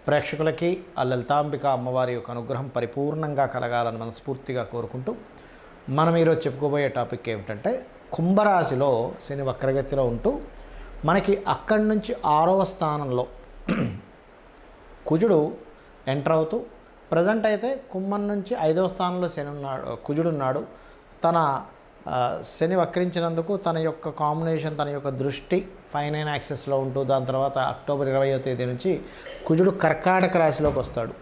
ప్రేక్షకులకి ఆ లలితాంబిక అమ్మవారి యొక్క అనుగ్రహం పరిపూర్ణంగా కలగాలని మనస్ఫూర్తిగా కోరుకుంటూ మనం ఈరోజు చెప్పుకోబోయే టాపిక్ ఏమిటంటే కుంభరాశిలో శని వక్రగతిలో ఉంటూ మనకి అక్కడి నుంచి 6వ స్థానంలో కుజుడు ఎంటర్ అవుతూ ప్రజెంట్ అయితే కుంభం నుంచి 5వ స్థానంలో శని ఉన్నాడు, కుజుడు ఉన్నాడు. తన శని వక్రించినందుకు తన యొక్క కాంబినేషన్, తన యొక్క దృష్టి 5 యాక్సెస్లో ఉంటూ దాని తర్వాత అక్టోబర్ 20వ తేదీ నుంచి కుజుడు కర్కాటక రాశిలోకి వస్తాడు.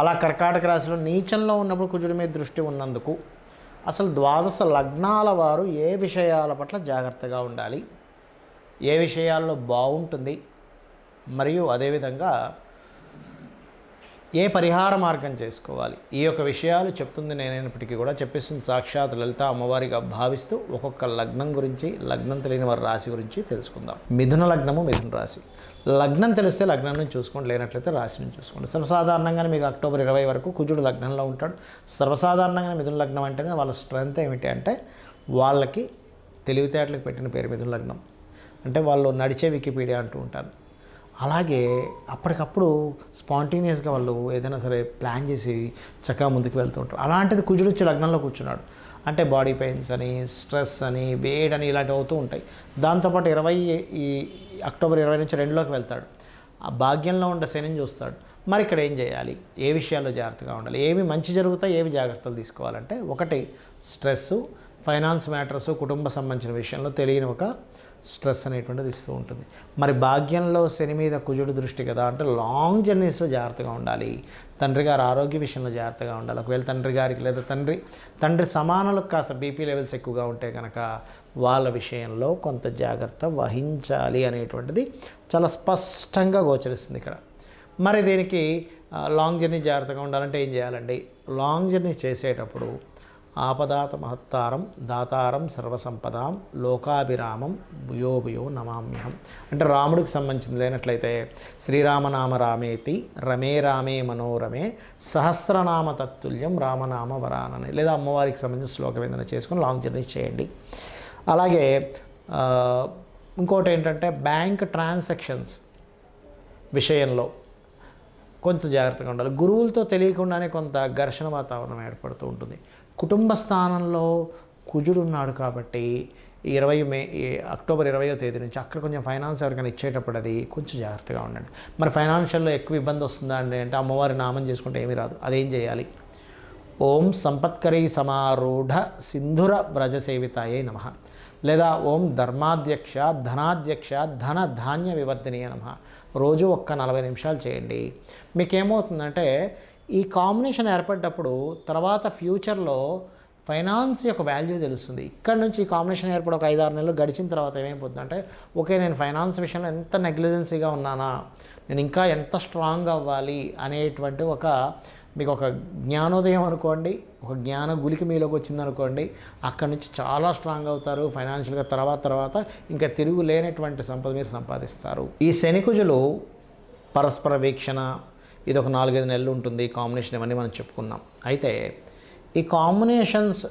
అలా కర్కాటక రాశిలో నీచంలో ఉన్నప్పుడు కుజుడి మీద దృష్టి ఉన్నందుకు అసలు ద్వాదశ లగ్నాల వారు ఏ విషయాల పట్ల జాగ్రత్తగా ఉండాలి, ఏ విషయాల్లో బాగుంటుంది, మరియు అదేవిధంగా ఏ పరిహార మార్గం చేసుకోవాలి, ఈ యొక్క విషయాలు చెప్తుంది నేనైనప్పటికీ కూడా చెప్పిస్తుంది సాక్షాత్ లలిత అమ్మవారిగా భావిస్తూ ఒక్కొక్క లగ్నం గురించి, లగ్నం తెలియని వారి రాశి గురించి తెలుసుకుందాం. మిథున లగ్నము, మిథున రాశి. లగ్నం తెలిస్తే లగ్నం నుంచి చూసుకోండి, లేనట్లయితే రాశి నుంచి చూసుకోండి. సర్వసాధారణంగానే మీకు అక్టోబర్ 20 వరకు కుజుడు లగ్నంలో ఉంటాడు. సర్వసాధారణంగా మిథున లగ్నం అంటేనే వాళ్ళ స్ట్రెంత్ ఏమిటి అంటే వాళ్ళకి తెలివితేటలకు పెట్టిన పేరు మిథున లగ్నం. అంటే వాళ్ళు నడిచే వికీపీడియా అంటూ ఉంటారు. అలాగే అప్పటికప్పుడు స్పాంటేనియస్గా వాళ్ళు ఏదైనా సరే ప్లాన్ చేసి చక్కగా ముందుకు వెళ్తూ ఉంటారు. అలాంటిది కుజుడు వచ్చి లగ్నంలో కూర్చున్నాడు అంటే బాడీ పెయిన్స్ అని, స్ట్రెస్ అని, వేడని ఇలాంటివి అవుతూ ఉంటాయి. దాంతోపాటు ఈ అక్టోబర్ 20 నుంచి 2లోకి వెళ్తాడు. ఆ భాగ్యంలో ఉండే శనిని చూస్తాడు. మరి ఇక్కడ ఏం చేయాలి, ఏ విషయాల్లో జాగ్రత్తగా ఉండాలి, ఏవి మంచి జరుగుతాయి, ఏవి జాగ్రత్తలు తీసుకోవాలంటే ఒకటి స్ట్రెస్సు, ఫైనాన్స్ మ్యాటర్స్, కుటుంబ సంబంధించిన విషయంలో తెలియని ఒక స్ట్రెస్ అనేటువంటిది ఇస్తూ ఉంటుంది. మరి భాగ్యంలో శని మీద కుజుడు దృష్టి కదా, అంటే లాంగ్ జర్నీస్లో జాగ్రత్తగా ఉండాలి. తండ్రి గారి ఆరోగ్య విషయంలో జాగ్రత్తగా ఉండాలి. ఒకవేళ తండ్రి గారికి లేదా తండ్రి సమానులకు కాస్త బీపీ లెవెల్స్ ఎక్కువగా ఉంటే కనుక వాళ్ళ విషయంలో కొంత జాగ్రత్త వహించాలి అనేటువంటిది చాలా స్పష్టంగా గోచరిస్తుంది ఇక్కడ. మరి దీనికి లాంగ్ జర్నీ జాగ్రత్తగా ఉండాలంటే ఏం చేయాలండి? లాంగ్ జర్నీ చేసేటప్పుడు ఆపదాత మహత్తారం దాతారం సర్వసంపదాం లోకాభిరామం భూయో నమామ్యహం అంటే రాముడికి సంబంధించింది లేనట్లయితే శ్రీరామనామ రామేతి రమే రామే మనోరమే సహస్రనామ తత్తుల్యం రామనామ వరానని, లేదా అమ్మవారికి సంబంధించిన శ్లోకం ఏదైనా చేసుకొని లాంగ్ జర్నీ చేయండి. అలాగే ఇంకోటి ఏంటంటే బ్యాంక్ ట్రాన్సాక్షన్స్ విషయంలో కొంత జాగ్రత్తగా ఉండాలి. గురువులతో తెలియకుండానే కొంత ఘర్షణ వాతావరణం ఏర్పడుతూ ఉంటుంది. కుటుంబ స్థానంలో కుజుడు ఉన్నాడు కాబట్టి అక్టోబర్ 20వ తేదీ నుంచి అక్కడ కొంచెం ఫైనాన్స్ ఎవరికైనా ఇచ్చేటప్పుడు అది కొంచెం జాగ్రత్తగా ఉండండి. మరి ఫైనాన్షియల్లో ఎక్కువ ఇబ్బంది వస్తుందా అండి అంటే అమ్మవారి నామం చేసుకుంటే ఏమీ రాదు. అదేం చేయాలి? ఓం సంపత్కరీ సమారూఢ సింధుర వ్రజసేవితాయే నమః, లేదా ఓం ధర్మాధ్యక్ష ధనాధ్యక్ష ధన ధాన్య వివర్ధనీయ నమః. రోజు ఒక్క 40 నిమిషాలు చేయండి. మీకేమవుతుందంటే ఈ కాంబినేషన్ ఏర్పడ్డప్పుడు తర్వాత ఫ్యూచర్లో ఫైనాన్స్ యొక్క వాల్యూ తెలుస్తుంది. ఇక్కడ నుంచి ఈ కాంబినేషన్ ఏర్పడి ఒక 5-6 నెలలు గడిచిన తర్వాత ఏమైపోతుందంటే ఓకే, నేను ఫైనాన్స్ విషయంలో ఎంత నెగ్లిజెన్సీగా ఉన్నానా, నేను ఇంకా ఎంత స్ట్రాంగ్ అవ్వాలి అనేటువంటి మీకు ఒక జ్ఞానోదయం అనుకోండి, ఒక జ్ఞాన గులికి మీలోకి వచ్చిందనుకోండి, అక్కడి నుంచి చాలా స్ట్రాంగ్ అవుతారు ఫైనాన్షియల్గా. తర్వాత ఇంకా తిరుగు లేనటువంటి సంపద మీరు సంపాదిస్తారు. ఈ శని కుజులు పరస్పర వీక్షణ ఇది ఒక 4-5 నెలలు ఉంటుంది. కాంబినేషన్ ఇవన్నీ మనం చెప్పుకున్నాం. అయితే ఈ కాంబినేషన్స్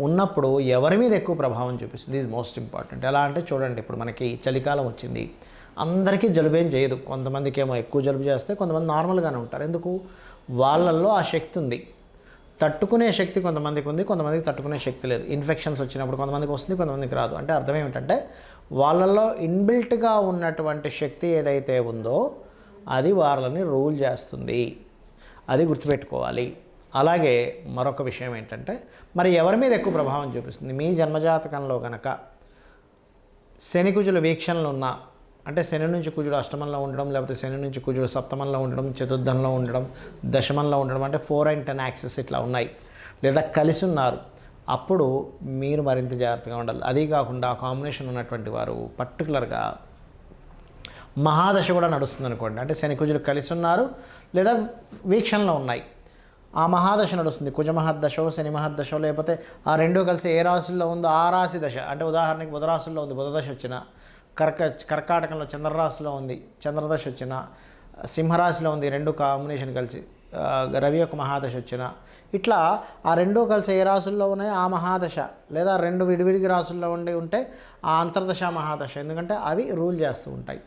ఉన్నప్పుడు ఎవరి మీద ఎక్కువ ప్రభావం చూపిస్తుంది, ఇది మోస్ట్ ఇంపార్టెంట్. ఎలా అంటే చూడండి, ఇప్పుడు మనకి చలికాలం వచ్చింది, అందరికీ జలుబేం చేయదు. కొంతమందికి ఏమో ఎక్కువ జలుబు చేస్తే, కొంతమంది నార్మల్గానే ఉంటారు. ఎందుకు? వాళ్ళల్లో ఆ శక్తి ఉంది, తట్టుకునే శక్తి కొంతమందికి ఉంది, కొంతమందికి తట్టుకునే శక్తి లేదు. ఇన్ఫెక్షన్స్ వచ్చినప్పుడు కొంతమందికి వస్తుంది, కొంతమందికి రాదు. అంటే అర్థం ఏమిటంటే వాళ్ళల్లో ఇన్బిల్ట్గా ఉన్నటువంటి శక్తి ఏదైతే ఉందో అది వాళ్ళని రూల్ చేస్తుంది. అది గుర్తుపెట్టుకోవాలి. అలాగే మరొక విషయం ఏంటంటే మరి ఎవరి మీద ఎక్కువ ప్రభావం చూపిస్తుంది? మీ జన్మజాతకంలో కనుక శని కుజుల వీక్షణలు ఉన్నా, అంటే శని నుంచి కుజుడు అష్టమంలో ఉండడం, లేకపోతే శని నుంచి కుజుడు సప్తమంలో ఉండడం, చతుర్థంలో ఉండడం, దశమంలో ఉండడం, అంటే 4 and 10 యాక్సెస్ ఇట్లా ఉన్నాయి, లేదా కలిసి ఉన్నారు, అప్పుడు మీరు మరింత జాగ్రత్తగా ఉండాలి. అదీ కాకుండా ఆ కాంబినేషన్ ఉన్నటువంటి వారు పర్టికులర్గా మహాదశ కూడా నడుస్తుంది అనుకోండి, అంటే శని కుజులు కలిసి ఉన్నారు లేదా వీక్షణలో ఉన్నాయి, ఆ మహాదశ నడుస్తుంది. కుజ మహద్దశో శని మహద్దశో, లేకపోతే ఆ రెండూ కలిసి ఏ రాశుల్లో ఉందో ఆ రాశి దశ, అంటే ఉదాహరణకి బుధ రాశుల్లో ఉంది బుధదశ వచ్చిన, కర్కాటకంలో చంద్రరాశిలో ఉంది చంద్రదశ వచ్చిన, సింహరాశిలో ఉంది రెండు కాంబినేషన్ కలిసి రవి యొక్క మహాదశ వచ్చిన, ఇట్లా ఆ రెండూ కలిసి ఏ రాశుల్లో ఉన్నాయో ఆ మహాదశ, లేదా రెండు విడివిడిగి రాశుల్లో ఉంటే ఆ అంతర్దశ మహాదశ, ఎందుకంటే అవి రూల్ చేస్తూ ఉంటాయి.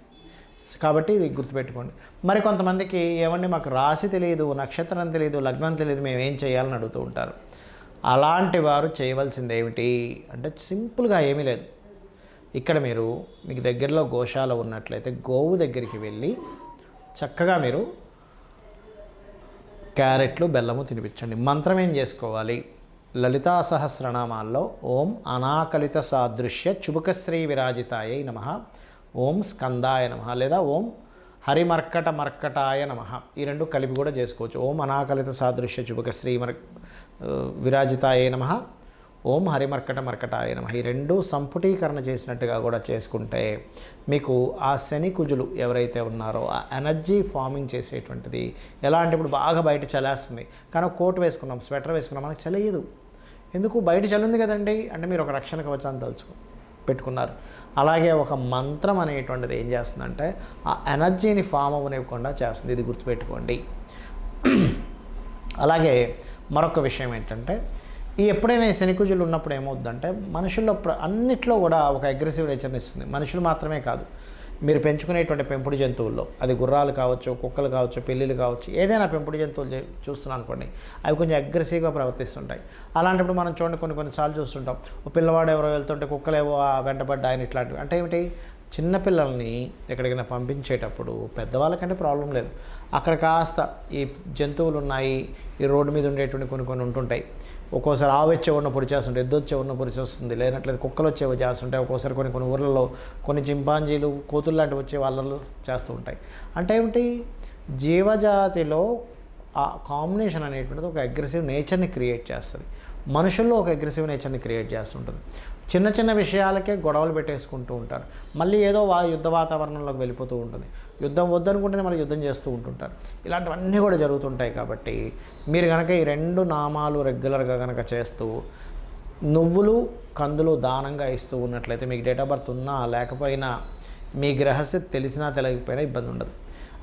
కాబట్టి ఇది గుర్తుపెట్టుకోండి. మరి కొంతమందికి ఏమండి మాకు రాశి తెలియదు, నక్షత్రం తెలియదు, లగ్నం తెలియదు, మేము ఏం చేయాలని అడుగుతూ ఉంటారు. అలాంటి వారు చేయవలసింది ఏమిటి అంటే సింపుల్గా ఏమీ లేదు. ఇక్కడ మీకు దగ్గరలో గోశాల ఉన్నట్లయితే గోవు దగ్గరికి వెళ్ళి చక్కగా మీరు క్యారెట్లు బెల్లము తినిపించండి. మంత్రం ఏం చేసుకోవాలి? లలితా సహస్రనామాల్లో ఓం అనాకలిత సాదృశ్య చుబుకశ్రీ విరాజితాయై నమః, ఓం స్కందాయ నమః, లేదా ఓం మర్కటాయ నమః, ఈ రెండు కలిపి కూడా చేసుకోవచ్చు. ఓం అనాకలిత సాదృశ్య చుబుకశ్రీ విరాజితాయై నమః, ఓం మర్కటాయ నమః, ఈ రెండు సంపుటీకరణ చేసినట్టుగా కూడా చేసుకుంటే మీకు ఆ శని కుజులు ఎవరైతే ఉన్నారో ఆ ఎనర్జీ ఫార్మింగ్ చేసేటువంటిది ఎలా అంటే ఇప్పుడు బాగా బయట చలేస్తుంది, కానీ కోట్ వేసుకున్నాం, స్వెటర్ వేసుకున్నాం, మనకు చలియదు. ఎందుకు? బయట చలింది కదండి అంటే మీరు ఒక రక్షణ కవచాన్ని పెట్టుకున్నారు. అలాగే ఒక మంత్రం అనేటువంటిది ఏం చేస్తుందంటే ఆ ఎనర్జీని ఫామ్ అవ్వనివ్వకుండా చేస్తుంది. ఇది గుర్తుపెట్టుకోండి. అలాగే మరొక విషయం ఏంటంటే ఎప్పుడైనా ఈ శనికుజులు ఉన్నప్పుడు ఏమవుతుందంటే మనుషుల్లో అన్నిట్లో కూడా ఒక అగ్రెసివ్ నేచర్ని ఇస్తుంది. మనుషులు మాత్రమే కాదు, మీరు పెంచుకునేటువంటి పెంపుడు జంతువుల్లో, అది గుర్రాలు కావచ్చు, కుక్కలు కావచ్చు, పిల్లులు కావచ్చు, ఏదైనా పెంపుడు జంతువులు చూస్తున్నాం అనుకోండి, అవి కొంచెం అగ్రెసివ్గా ప్రవర్తిస్తుంటాయి. అలాంటప్పుడు మనం చూడండి కొన్నిసార్లు చూస్తుంటాం, ఓ పిల్లవాడు ఎవరో వెళ్తుంటే కుక్కలేవో వెంటబడ్డాయని, ఇట్లాంటివి. అంటే ఏమిటి? చిన్నపిల్లల్ని ఎక్కడికైనా పంపించేటప్పుడు పెద్దవాళ్ళకంటే ప్రాబ్లం లేదు, అక్కడ కాస్త ఈ జంతువులు ఉన్నాయి, ఈ రోడ్డు మీద ఉండేటువంటి కొన్ని ఉంటుంటాయి. ఒక్కోసారి ఆవు వచ్చే ఉన్న పొడి చేస్తుంటే, ఎద్దు వచ్చే ఉన్న పొడి చేస్తుంది, లేనట్లేదు కుక్కలు వచ్చేవి చేస్తుంటాయి. ఒక్కోసారి కొన్ని ఊర్లలో కొన్ని చింపాంజీలు, కోతులు లాంటివి వచ్చే వాళ్ళలో చేస్తూ ఉంటాయి. అంటే ఏమిటి? జీవజాతిలో ఆ కాంబినేషన్ అనేటువంటిది ఒక అగ్రెసివ్ నేచర్ని క్రియేట్ చేస్తుంది. మనుషుల్లో ఒక అగ్రెసివ్ నేచర్ని క్రియేట్ చేస్తుంటుంది. చిన్న చిన్న విషయాలకే గొడవలు పెట్టేసుకుంటూ ఉంటారు. మళ్ళీ ఏదో యుద్ధ వాతావరణంలోకి వెళ్ళిపోతూ ఉంటుంది. యుద్ధం వద్దనుకుంటేనే మళ్ళీ యుద్ధం చేస్తూ ఉంటుంటారు. ఇలాంటివన్నీ కూడా జరుగుతుంటాయి. కాబట్టి మీరు కనుక ఈ రెండు నామాలు రెగ్యులర్గా కనుక చేస్తూ నువ్వులు కందులు దానంగా ఇస్తూ ఉన్నట్లయితే మీకు డేట్ ఆఫ్ బర్త్ ఉన్నా లేకపోయినా మీ గ్రహస్థితి తెలిసినా తెలియకపోయినా ఇబ్బంది ఉండదు.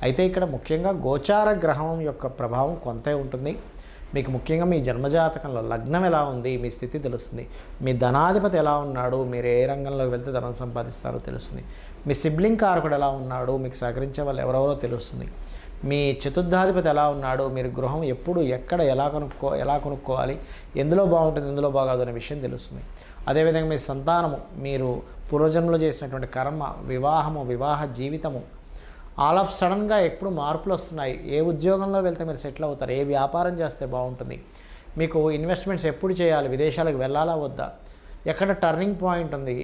అయితే ఇక్కడ ముఖ్యంగా గోచార గ్రహం యొక్క ప్రభావం కొంతే ఉంటుంది. మీకు ముఖ్యంగా మీ జన్మజాతకంలో లగ్నం ఎలా ఉంది, మీ స్థితి తెలుస్తుంది. మీ ధనాధిపతి ఎలా ఉన్నాడు, మీరు ఏ రంగంలోకి వెళ్తే ధనం సంపాదిస్తారో తెలుస్తుంది. మీ సిబ్లింగ్ కారకుడు ఎలా ఉన్నాడు, మీకు సహకరించే వాళ్ళు ఎవరెవరో తెలుస్తుంది. మీ చతుర్థాధిపతి ఎలా ఉన్నాడు, మీరు గృహం ఎప్పుడు ఎక్కడ ఎలా కొనుక్కోవాలి, ఎందులో బాగుంటుంది ఎందులో బాగాదు అనే విషయం తెలుస్తుంది. అదేవిధంగా మీ సంతానము, మీరు పూర్వజన్మలో చేసినటువంటి కర్మ, వివాహ జీవితము, ఆల్ ఆఫ్ సడన్గా ఎప్పుడు మార్పులు వస్తున్నాయి. ఏ ఉద్యోగంలో వెళ్తే మీరు సెటిల్ అవుతారు, ఏ వ్యాపారం చేస్తే బాగుంటుంది, మీకు ఇన్వెస్ట్మెంట్స్ ఎప్పుడు చేయాలి, విదేశాలకు వెళ్ళాలా వద్దా, ఎక్కడ టర్నింగ్ పాయింట్ ఉంది,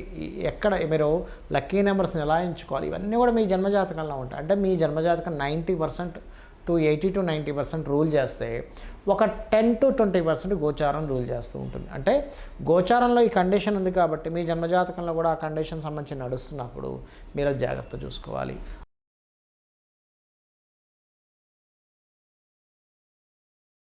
ఎక్కడ మీరు లక్కీ నెంబర్స్ని ఎలా ఎంచుకోవాలి, ఇవన్నీ కూడా మీ జన్మజాతకంలో ఉంటాయి. అంటే మీ జన్మజాతకం 90% to 80 to 90% రూల్ చేస్తే ఒక 10 to 20% గోచారం రూల్ చేస్తూ ఉంటుంది. అంటే గోచారంలో ఈ కండిషన్ ఉంది కాబట్టి మీ జన్మజాతకంలో కూడా ఆ కండిషన్ సంబంధించి నడుస్తున్నప్పుడు మీరు జాగ్రత్త చూసుకోవాలి.